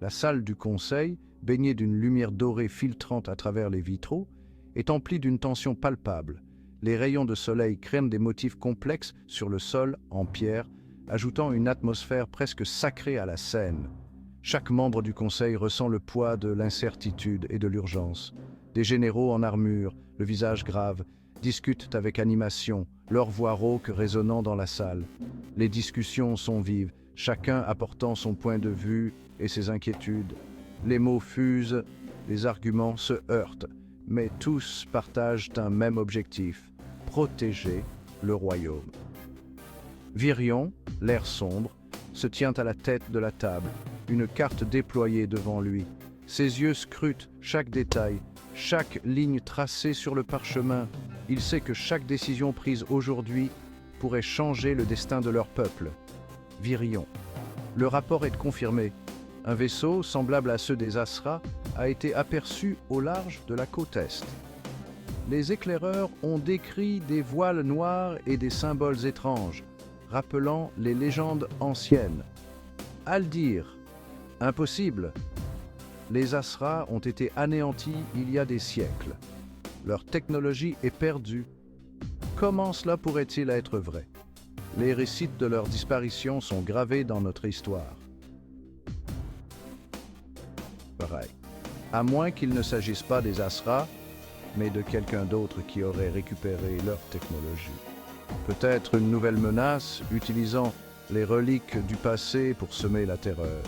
La salle du conseil, baignée d'une lumière dorée filtrante à travers les vitraux, est emplie d'une tension palpable. Les rayons de soleil créent des motifs complexes sur le sol en pierre, ajoutant une atmosphère presque sacrée à la scène. Chaque membre du conseil ressent le poids de l'incertitude et de l'urgence. Des généraux en armure, le visage grave, discutent avec animation, leur voix rauque résonnant dans la salle. Les discussions sont vives, chacun apportant son point de vue et ses inquiétudes. Les mots fusent, les arguments se heurtent, mais tous partagent un même objectif: protéger le royaume. Virion, l'air sombre, se tient à la tête de la table, une carte déployée devant lui. Ses yeux scrutent chaque détail, chaque ligne tracée sur le parchemin. Il sait que chaque décision prise aujourd'hui pourrait changer le destin de leur peuple. Virion. Le rapport est confirmé. Un vaisseau, semblable à ceux des Asra, a été aperçu au large de la côte Est. Les éclaireurs ont décrit des voiles noires et des symboles étranges, rappelant les légendes anciennes. Aldir. Impossible. Les Asra ont été anéantis il y a des siècles. Leur technologie est perdue. Comment cela pourrait-il être vrai? Les récits de leur disparition sont gravés dans notre histoire. Pareil. À moins qu'il ne s'agisse pas des Asra, mais de quelqu'un d'autre qui aurait récupéré leur technologie. Peut-être une nouvelle menace utilisant les reliques du passé pour semer la terreur.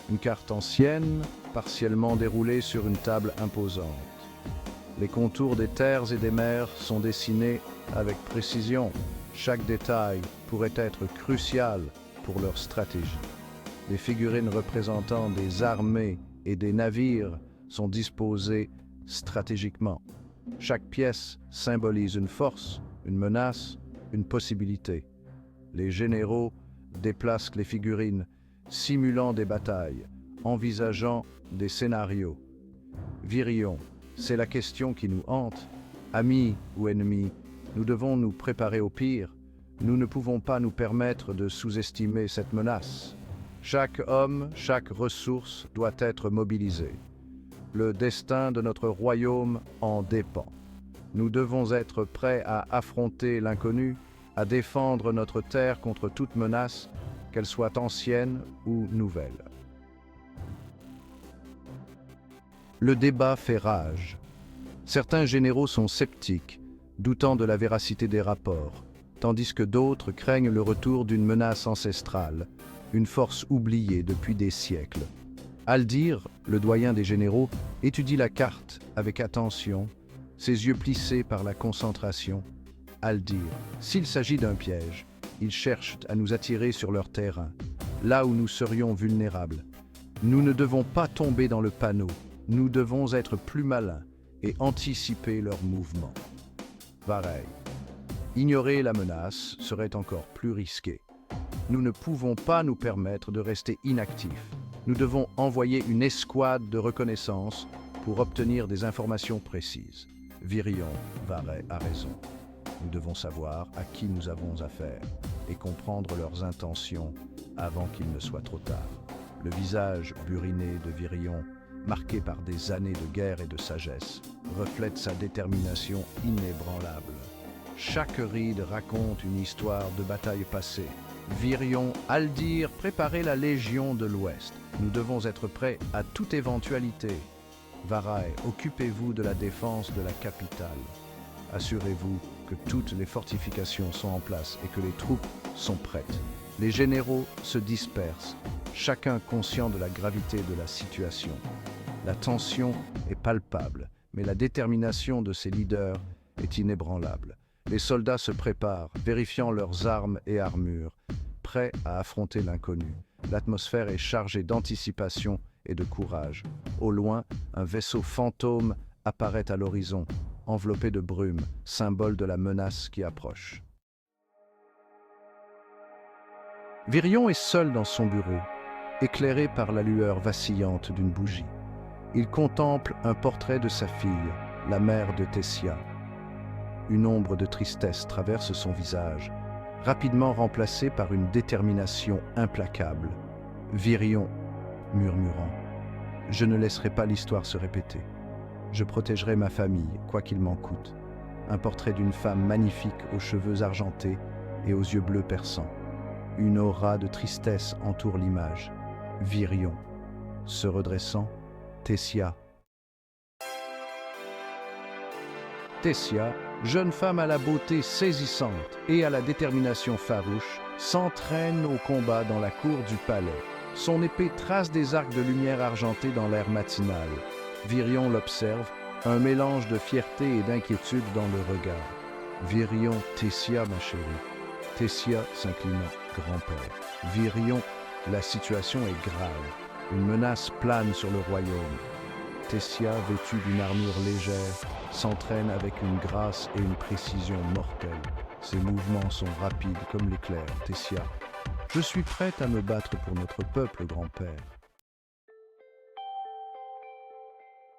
Une carte ancienne, partiellement déroulée sur une table imposante. Les contours des terres et des mers sont dessinés avec précision. Chaque détail pourrait être crucial pour leur stratégie. Les figurines représentant des armées et des navires sont disposées stratégiquement. Chaque pièce symbolise une force, une menace, une possibilité. Les généraux déplacent les figurines, simulant des batailles, envisageant des scénarios. Virion, c'est la question qui nous hante. Amis ou ennemis, nous devons nous préparer au pire. Nous ne pouvons pas nous permettre de sous-estimer cette menace. Chaque homme, chaque ressource doit être mobilisée. Le destin de notre royaume en dépend. Nous devons être prêts à affronter l'inconnu, à défendre notre terre contre toute menace, qu'elle soit ancienne ou nouvelle. Le débat fait rage. Certains généraux sont sceptiques, doutant de la véracité des rapports, tandis que d'autres craignent le retour d'une menace ancestrale, une force oubliée depuis des siècles. Aldir, le doyen des généraux, étudie la carte avec attention, ses yeux plissés par la concentration. Aldir, s'il s'agit d'un piège, ils cherchent à nous attirer sur leur terrain, là où nous serions vulnérables. Nous ne devons pas tomber dans le panneau, nous devons être plus malins et anticiper leurs mouvements. Pareil. Ignorer la menace serait encore plus risqué. Nous ne pouvons pas nous permettre de rester inactifs. Nous devons envoyer une escouade de reconnaissance pour obtenir des informations précises. Virion Varey a raison. Nous devons savoir à qui nous avons affaire et comprendre leurs intentions avant qu'il ne soit trop tard. Le visage buriné de Virion, marqué par des années de guerre et de sagesse, reflète sa détermination inébranlable. Chaque ride raconte une histoire de bataille passée. Virion, Aldir, préparez la Légion de l'Ouest. Nous devons être prêts à toute éventualité. Varey, occupez-vous de la défense de la capitale. Assurez-vous que toutes les fortifications sont en place et que les troupes sont prêtes. Les généraux se dispersent, chacun conscient de la gravité de la situation. La tension est palpable, mais la détermination de ces leaders est inébranlable. Les soldats se préparent, vérifiant leurs armes et armures, prêts à affronter l'inconnu. L'atmosphère est chargée d'anticipation et de courage. Au loin, un vaisseau fantôme apparaît à l'horizon, enveloppé de brume, symbole de la menace qui approche. Virion est seul dans son bureau, éclairé par la lueur vacillante d'une bougie. Il contemple un portrait de sa fille, la mère de Tessia. Une ombre de tristesse traverse son visage, rapidement remplacée par une détermination implacable. Virion, murmurant, Je ne laisserai pas l'histoire se répéter. Je protégerai ma famille, quoi qu'il m'en coûte. Un portrait d'une femme magnifique aux cheveux argentés et aux yeux bleus perçants. Une aura de tristesse entoure l'image. Virion. Se redressant, Tessia. Tessia, jeune femme à la beauté saisissante et à la détermination farouche, s'entraîne au combat dans la cour du palais. Son épée trace des arcs de lumière argentée dans l'air matinal. Virion l'observe, un mélange de fierté et d'inquiétude dans le regard. Virion, Tessia, ma chérie. Tessia s'inclina, grand-père. Virion, la situation est grave. Une menace plane sur le royaume. Tessia, vêtue d'une armure légère, s'entraîne avec une grâce et une précision mortelle. Ses mouvements sont rapides comme l'éclair. Tessia, je suis prête à me battre pour notre peuple, grand-père.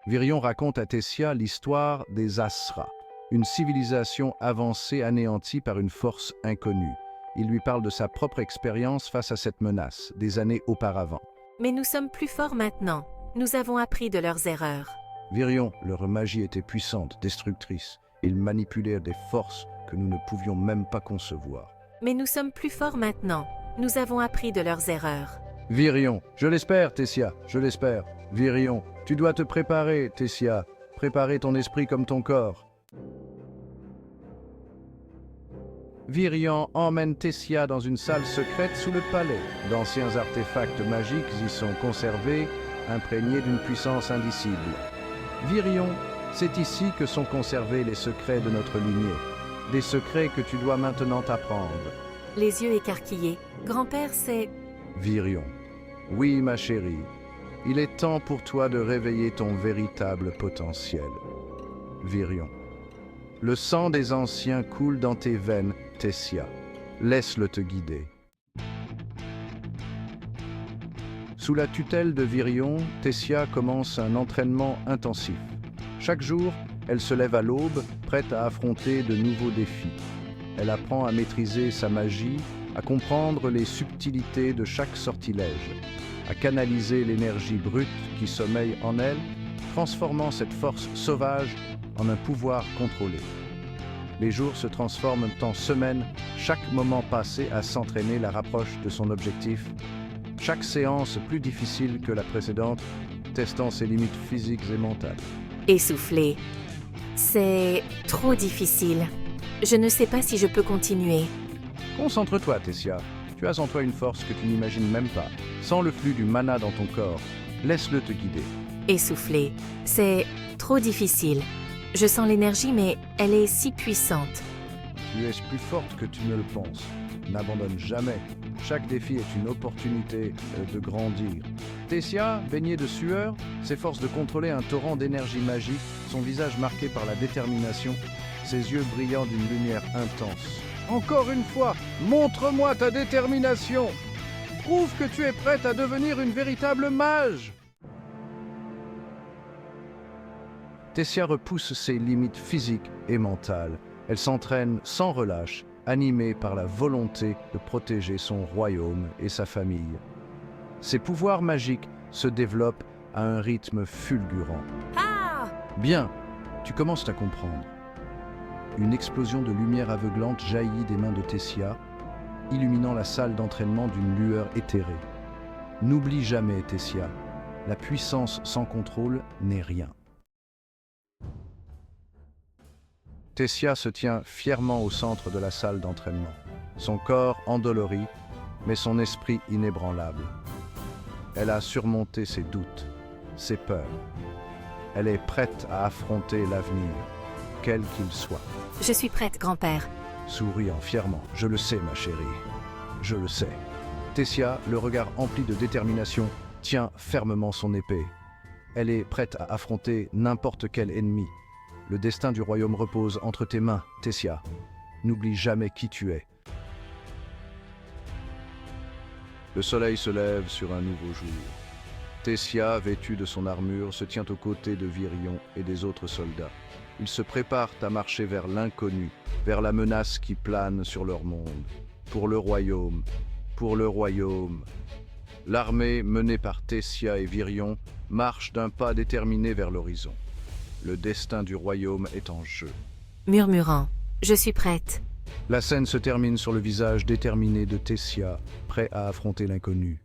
Virion raconte à Tessia l'histoire des Asra, une civilisation avancée anéantie par une force inconnue. Il lui parle de sa propre expérience face à cette menace, des années auparavant. Mais nous sommes plus forts maintenant. Nous avons appris de leurs erreurs. Virion, leur magie était puissante, destructrice. Ils manipulèrent des forces que nous ne pouvions même pas concevoir. Mais nous sommes plus forts maintenant. Nous avons appris de leurs erreurs. Virion, je l'espère, Tessia, je l'espère. Virion, tu dois te préparer, Tessia. Préparer ton esprit comme ton corps. Virion emmène Tessia dans une salle secrète sous le palais. D'anciens artefacts magiques y sont conservés, imprégnés d'une puissance indicible. Virion, c'est ici que sont conservés les secrets de notre lignée. Des secrets que tu dois maintenant apprendre. Les yeux écarquillés. Grand-père, c'est... Virion. Oui, ma chérie. Il est temps pour toi de réveiller ton véritable potentiel. Virion. Le sang des anciens coule dans tes veines, Tessia. Laisse-le te guider. Sous la tutelle de Virion, Tessia commence un entraînement intensif. Chaque jour, elle se lève à l'aube, prête à affronter de nouveaux défis. Elle apprend à maîtriser sa magie, à comprendre les subtilités de chaque sortilège, à canaliser l'énergie brute qui sommeille en elle, transformant cette force sauvage en un pouvoir contrôlé. Les jours se transforment en semaines, chaque moment passé à s'entraîner la rapproche de son objectif. Chaque séance plus difficile que la précédente, testant ses limites physiques et mentales. Essoufflé. C'est trop difficile. Je ne sais pas si je peux continuer. Concentre-toi, Tessia. Tu as en toi une force que tu n'imagines même pas. Sens le flux du mana dans ton corps. Laisse-le te guider. Essoufflé. C'est trop difficile. Je sens l'énergie, mais elle est si puissante. Tu es plus forte que tu ne le penses. N'abandonne jamais. Chaque défi est une opportunité de grandir. Tessia, baignée de sueur, s'efforce de contrôler un torrent d'énergie magique, son visage marqué par la détermination, ses yeux brillants d'une lumière intense. Encore une fois, montre-moi ta détermination. Prouve que tu es prête à devenir une véritable mage. Tessia repousse ses limites physiques et mentales. Elle s'entraîne sans relâche, animée par la volonté de protéger son royaume et sa famille. Ses pouvoirs magiques se développent à un rythme fulgurant. Ah! Bien, tu commences à comprendre. Une explosion de lumière aveuglante jaillit des mains de Tessia, illuminant la salle d'entraînement d'une lueur éthérée. N'oublie jamais, Tessia, la puissance sans contrôle n'est rien. Tessia se tient fièrement au centre de la salle d'entraînement, son corps endolori, mais son esprit inébranlable. Elle a surmonté ses doutes, ses peurs. Elle est prête à affronter l'avenir, quel qu'il soit. Je suis prête, grand-père. Souriant fièrement, je le sais, ma chérie, je le sais. Tessia, le regard empli de détermination, tient fermement son épée. Elle est prête à affronter n'importe quel ennemi. Le destin du royaume repose entre tes mains, Tessia. N'oublie jamais qui tu es. Le soleil se lève sur un nouveau jour. Tessia, vêtue de son armure, se tient aux côtés de Virion et des autres soldats. Ils se préparent à marcher vers l'inconnu, vers la menace qui plane sur leur monde. Pour le royaume, pour le royaume. L'armée menée par Tessia et Virion marche d'un pas déterminé vers l'horizon. Le destin du royaume est en jeu. Murmurant, je suis prête. La scène se termine sur le visage déterminé de Tessia, prêt à affronter l'inconnu.